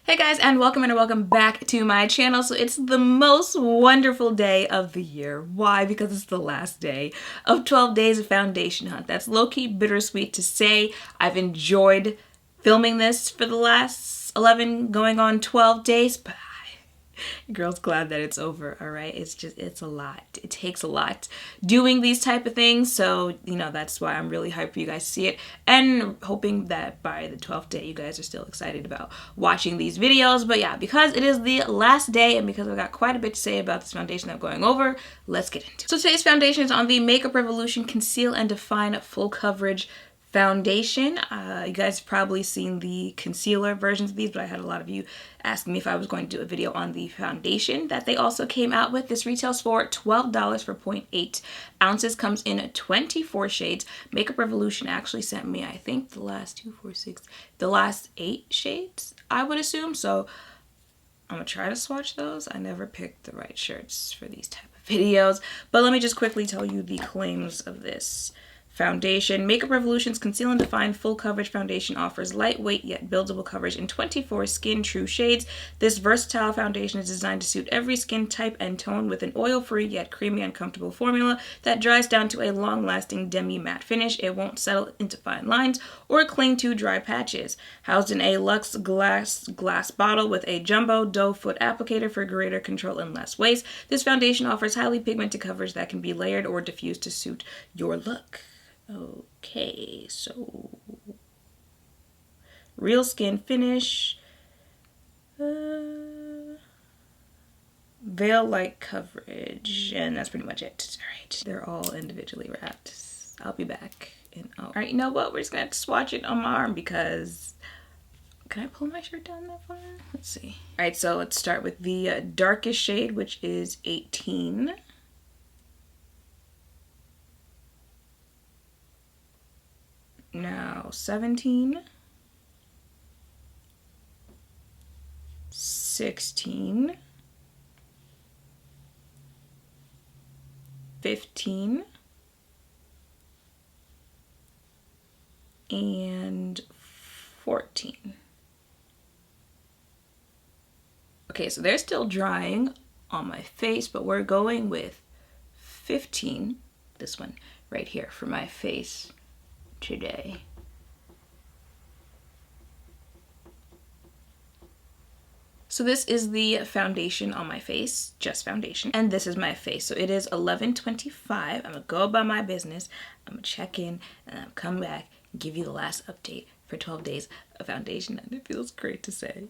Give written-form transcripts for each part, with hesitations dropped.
Hey guys, and welcome back to my channel. So it's the most wonderful day of the year. Why? Because it's the last day of 12 days of foundation hunt. That's low-key bittersweet to say. I've enjoyed filming this for the last 11 going on 12 days, but girl's glad that it's over. All right, it's a lot. It takes a lot doing these type of things, so that's why I'm really hyped for you guys to see it, and hoping that by the 12th day you guys are still excited about watching these videos. But yeah, because it is the last day and because I've got quite a bit to say about this foundation that I'm going over, let's get into it. So today's foundation is on the Makeup Revolution Conceal and Define Full Coverage foundation. You guys have probably seen the concealer versions of these, but I had a lot of you asking me if I was going to do a video on the foundation that they also came out with. This retails for $12 for 0.8 ounces, comes in 24 shades. Makeup Revolution actually sent me, I think, the last 8 shades, I would assume. So I'm gonna try to swatch those. I never picked the right shirts for these type of videos, but let me just quickly tell you the claims of this foundation. Makeup Revolution's Conceal and Define Full Coverage Foundation offers lightweight yet buildable coverage in 24 skin true shades. This versatile foundation is designed to suit every skin type and tone with an oil-free yet creamy and comfortable formula that dries down to a long-lasting demi-matte finish. It won't settle into fine lines or cling to dry patches. Housed in a luxe glass bottle with a jumbo doe foot applicator for greater control and less waste, this foundation offers highly pigmented coverage that can be layered or diffused to suit your look. Okay, so real skin finish, veil-like coverage, and that's pretty much it. All right, they're all individually wrapped. I'll be back. All right, you know what? We're just gonna have to swatch it on my arm because can I pull my shirt down that far? Let's see. All right, so let's start with the darkest shade, which is 18. Now 17, 16, 15, and 14. Okay, so they're still drying on my face, but we're going with 15, this one right here, for my face today. So this is the foundation on my face, just foundation, and this is my face. So it is 11:25. I'm gonna go about my business, I'm gonna check in, and I'm come back and give you the last update for 12 days of foundation, and it feels great to say.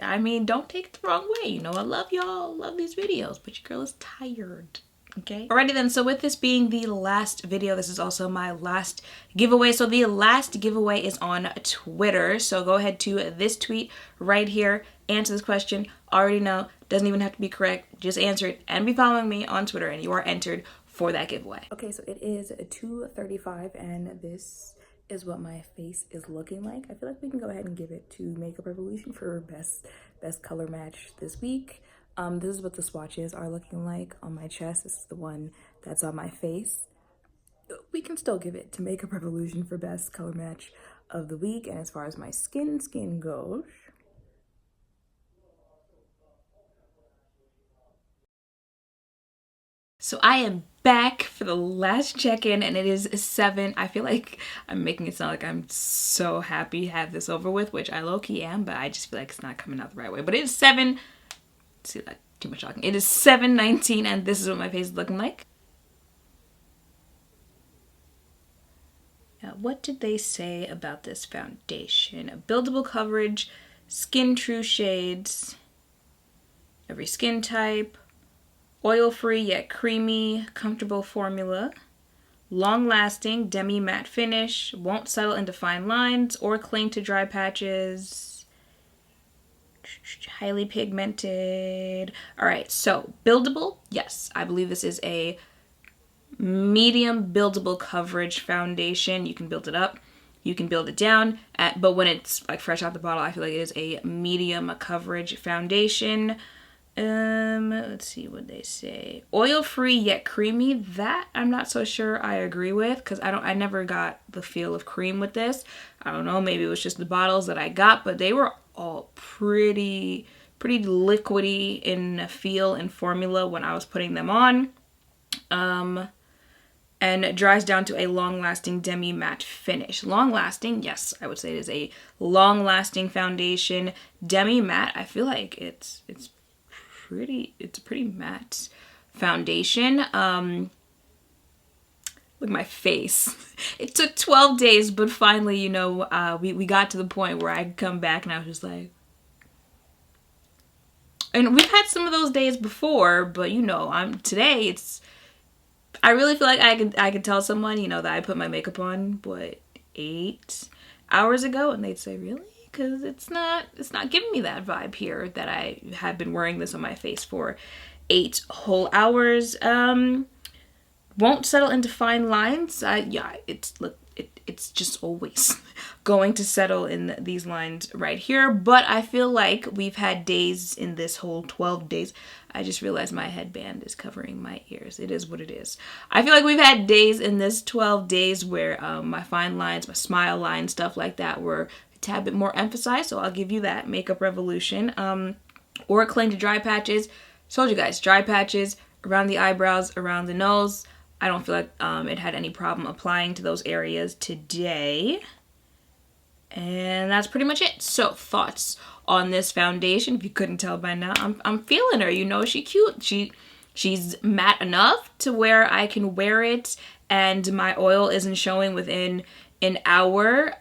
I mean, don't take it the wrong way. I love y'all, love these videos, but your girl is tired. Okay. Alrighty then, so with this being the last video, this is also my last giveaway. So the last giveaway is on Twitter. So go ahead to this tweet right here, answer this question. Already know, doesn't even have to be correct. Just answer it and be following me on Twitter and you are entered for that giveaway. Okay, so it is 2:35 and this is what my face is looking like. I feel like we can go ahead and give it to Makeup Revolution for best color match this week. This is what the swatches are looking like on my chest. This is the one that's on my face. We can still give it to Makeup Revolution for best color match of the week. And as far as my skin goes, so I am back for the last check-in and it is 7. I feel like I'm making it sound like I'm so happy to have this over with, which I low-key am, but I just feel like it's not coming out the right way. But it is 7. See that? Too much talking. It is 7:19 and this is what my face is looking like. Now, what did they say about this foundation? A buildable coverage, skin true shades, every skin type, oil-free yet creamy, comfortable formula, long-lasting demi-matte finish, won't settle into fine lines or cling to dry patches, highly pigmented. All right, so buildable, yes, I believe this is a medium buildable coverage foundation. You can build it up, you can build it down, but when it's like fresh out the bottle, I feel like it is a medium coverage foundation. Let's see what they say. Oil-free yet creamy. That I'm not so sure I agree with, because I never got the feel of cream with this. I don't know, maybe it was just the bottles that I got, but they were all pretty liquidy in feel and formula when I was putting them on. And it dries down to a long-lasting demi-matte finish. Long-lasting, yes, I would say it is a long-lasting foundation. Demi-matte, I feel like it's a pretty matte foundation. Look at my face. It took 12 days, but finally, you know, we got to the point where I could come back and I was just like, and we've had some of those days before, but you know, today I really feel like I could tell someone, you know, that I put my makeup on, what, 8 hours ago, and they'd say, really? Because it's not giving me that vibe here that I have been wearing this on my face for 8 whole hours. Won't settle into fine lines. Yeah, it's just always going to settle in these lines right here. But I feel like we've had days in this whole 12 days. I just realized my headband is covering my ears. It is what it is. I feel like we've had days in this 12 days where my fine lines, my smile line, stuff like that were a tad bit more emphasized. So I'll give you that. Makeup Revolution. Or Cling to Dry Patches. Told you guys, dry patches around the eyebrows, around the nose. I don't feel like it had any problem applying to those areas today. And that's pretty much it. So, thoughts on this foundation? If you couldn't tell by now, I'm feeling her. You know, she's cute. She's matte enough to where I can wear it and my oil isn't showing within an hour.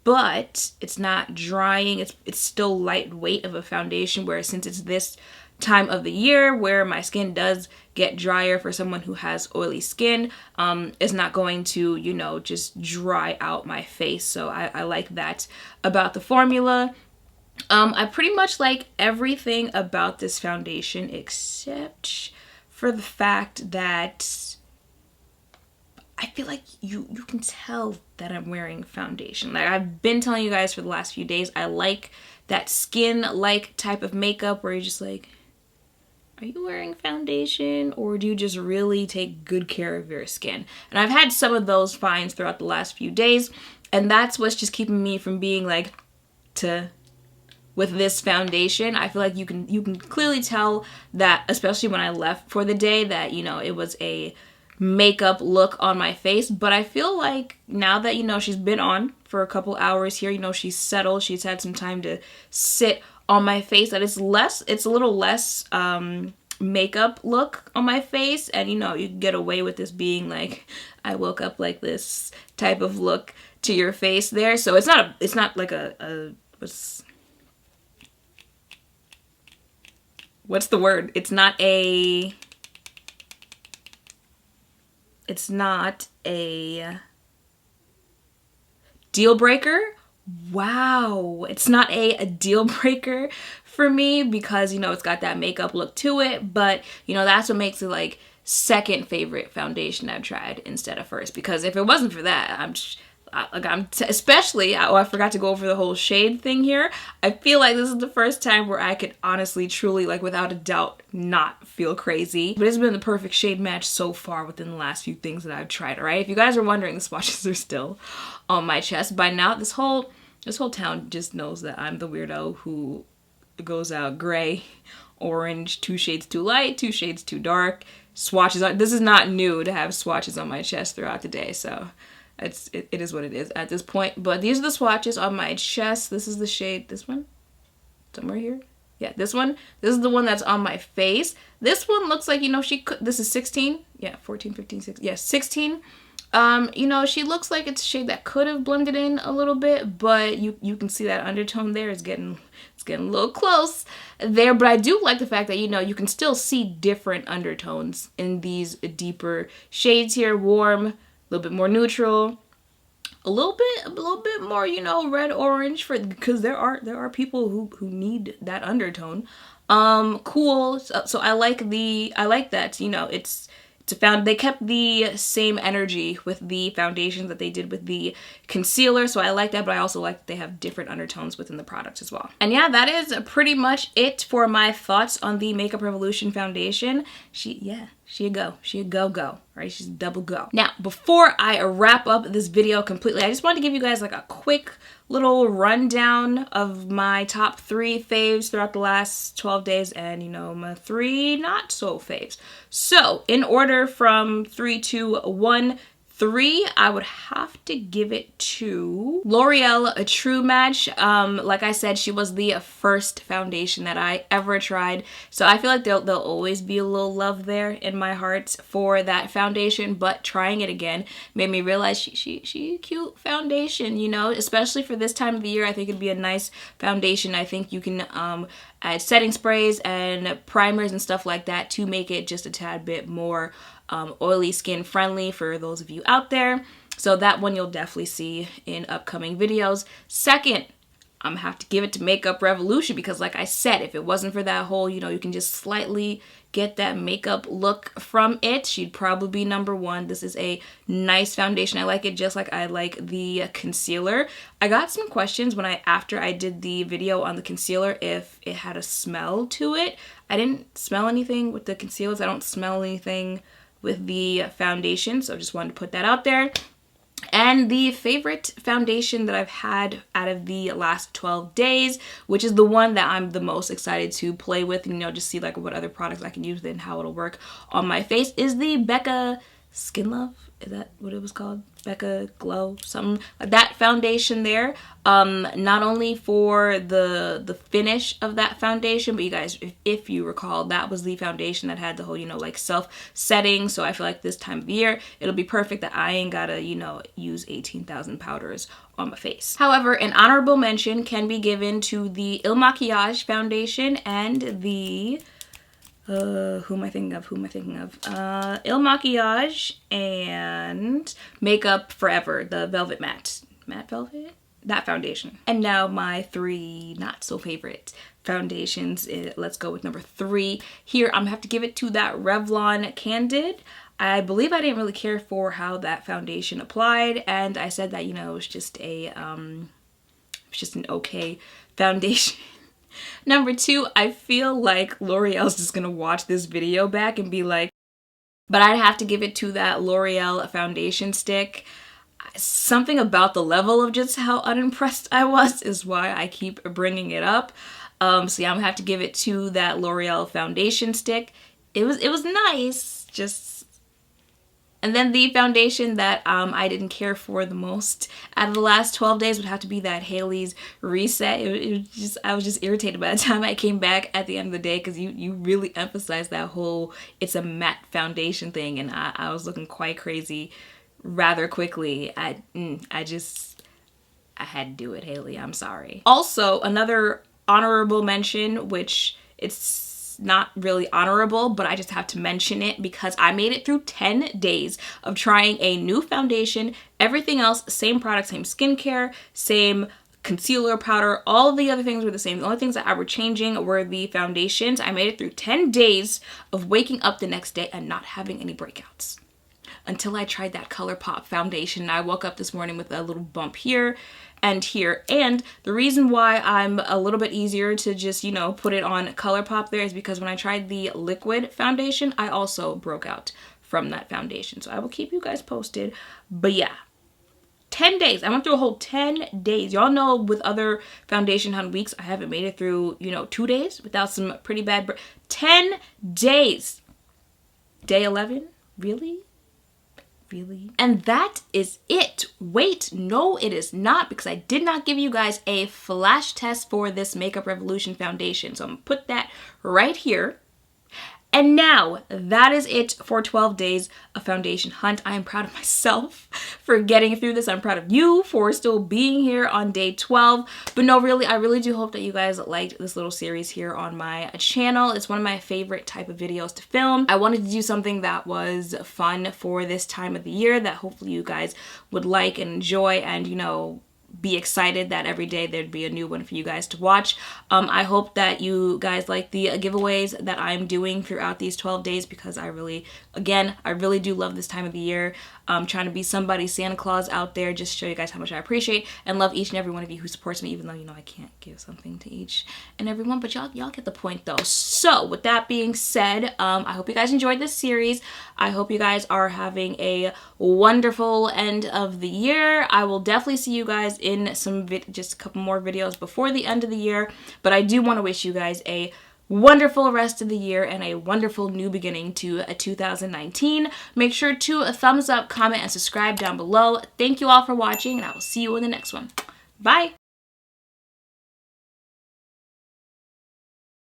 But it's not drying. It's still lightweight of a foundation, where since it's this time of the year where my skin does get drier for someone who has oily skin, it's not going to, you know, just dry out my face. So I like that about the formula. I pretty much like everything about this foundation except for the fact that I feel like you can tell that I'm wearing foundation. Like I've been telling you guys for the last few days, I like that skin-like type of makeup where you're just like, are you wearing foundation, or do you just really take good care of your skin? And I've had some of those finds throughout the last few days, and that's what's just keeping me from being like, with this foundation. I feel like you can clearly tell that, especially when I left for the day, that, you know, it was a makeup look on my face. But I feel like now that, you know, she's been on for a couple hours here, you know, she's settled, she's had some time to sit on my face, that it's a little less makeup look on my face. And you know, you can get away with this being like, I woke up like this type of look to your face there. So it's not like what's the word? It's not a deal breaker. Wow, it's not a deal breaker for me because, you know, it's got that makeup look to it, but you know, that's what makes it like second favorite foundation I've tried instead of first. Because if it wasn't for that, I forgot to go over the whole shade thing here. I feel like this is the first time where I could honestly, truly, like without a doubt, not feel crazy. But it's been the perfect shade match so far within the last few things that I've tried, alright? If you guys are wondering, the swatches are still on my chest. By now, this whole town just knows that I'm the weirdo who goes out gray, orange, 2 shades too light, 2 shades too dark, swatches on. This is not new to have swatches on my chest throughout the day, so it is what it is at this point. But these are the swatches on my chest. This is the shade, this one, somewhere here. Yeah, this one. This is the one that's on my face. This one looks like, you know, this is 16. Yeah, 14, 15, 16. Yeah, 16. You know, she looks like it's a shade that could have blended in a little bit, but you can see that undertone there is getting a little close there. But I do like the fact that, you know, you can still see different undertones in these deeper shades here. Warm, a little bit more neutral, a little bit more, you know, red orange, because there are people who need that undertone. Cool. So I like that, you know, it's They kept the same energy with the foundations that they did with the concealer, so I like that, but I also like that they have different undertones within the product as well. And yeah, that is pretty much it for my thoughts on the Makeup Revolution foundation. She a go, right? She's a double go. Now, before I wrap up this video completely, I just wanted to give you guys like a quick little rundown of my top 3 faves throughout the last 12 days and, you know, my 3 not so faves. So, in order from 3, 2, 1, 3, I would have to give it to L'Oreal A True Match. Like I said, she was the first foundation that I ever tried, so I feel like there'll always be a little love there in my heart for that foundation, but trying it again made me realize she a cute foundation, you know, especially for this time of the year. I think it'd be a nice foundation. I think you can add setting sprays and primers and stuff like that to make it just a tad bit more oily skin friendly for those of you out there. So that one you'll definitely see in upcoming videos. Second, I'm gonna have to give it to Makeup Revolution because like I said, if it wasn't for that whole, you know, you can just slightly get that makeup look from it, she'd probably be number 1. This is a nice foundation. I like it just like I like the concealer. I got some questions after I did the video on the concealer if it had a smell to it. I didn't smell anything with the concealers. I don't smell anything with the foundation, so I just wanted to put that out there. And the favorite foundation that I've had out of the last 12 days, which is the one that I'm the most excited to play with, and, you know, just see like what other products I can use and how it'll work on my face, is the Becca Skin Love. Is that what it was called? Becca Glow, something like that foundation there. Not only for the finish of that foundation, but you guys, if you recall, that was the foundation that had the whole, you know, like self-setting. So I feel like this time of year, it'll be perfect that I ain't gotta, you know, use 18,000 powders on my face. However, an honorable mention can be given to the Il Makiage foundation and the who am I thinking of? Il Makiage and Makeup Forever, the Velvet Matte Velvet? That foundation. And now my 3 not so favorite foundations. Let's go with number 3. Here, I'm gonna have to give it to that Revlon Candid. I believe I didn't really care for how that foundation applied, and I said that, you know, it was just an okay foundation. Number 2, I feel like L'Oreal's just gonna watch this video back and be like, but I'd have to give it to that L'Oreal foundation stick. Something about the level of just how unimpressed I was is why I keep bringing it up. So yeah, I'm gonna have to give it to that L'Oreal foundation stick. It was nice, just. And then the foundation that I didn't care for the most out of the last 12 days would have to be that Hailey's Reset. I was just irritated by the time I came back at the end of the day because you really emphasized that whole it's a matte foundation thing, and I was looking quite crazy rather quickly. I had to do it, Hailey. I'm sorry. Also, another honorable mention, which it's not really honorable, but I just have to mention it because I made it through 10 days of trying a new foundation, everything else, same product, same skincare, same concealer, powder, all the other things were the same. The only things that I were changing were the foundations. I made it through 10 days of waking up the next day and not having any breakouts. Until I tried that ColourPop foundation. I woke up this morning with a little bump here and here. And the reason why I'm a little bit easier to just, you know, put it on ColourPop there is because when I tried the liquid foundation, I also broke out from that foundation. So I will keep you guys posted. But yeah, 10 days. I went through a whole 10 days. Y'all know with other foundation hunt weeks, I haven't made it through, you know, 2 days without some pretty bad 10 days. Day 11? Really? Really? And that is it. Wait, no, it is not, because I did not give you guys a flash test for this Makeup Revolution foundation. So I'm gonna put that right here. And now, that is it for 12 days of foundation hunt. I am proud of myself for getting through this. I'm proud of you for still being here on day 12. But no, really, I really do hope that you guys liked this little series here on my channel. It's one of my favorite type of videos to film. I wanted to do something that was fun for this time of the year that hopefully you guys would like and enjoy and, you know, be excited that every day there'd be a new one for you guys to watch. I hope that you guys like the giveaways that I'm doing throughout these 12 days, because I really do love this time of the year. I'm trying to be somebody's Santa Claus out there, just to show you guys how much I appreciate and love each and every one of you who supports me, even though, you know, I can't give something to each and every one, but y'all get the point though. So with that being said, I hope you guys enjoyed this series. I hope you guys are having a wonderful end of the year. I will definitely see you guys in just a couple more videos before the end of the year, but I do want to wish you guys a wonderful rest of the year and a wonderful new beginning to 2019. Make sure to thumbs up, comment, and subscribe down below. Thank you all for watching, and I will see you in the next one. Bye!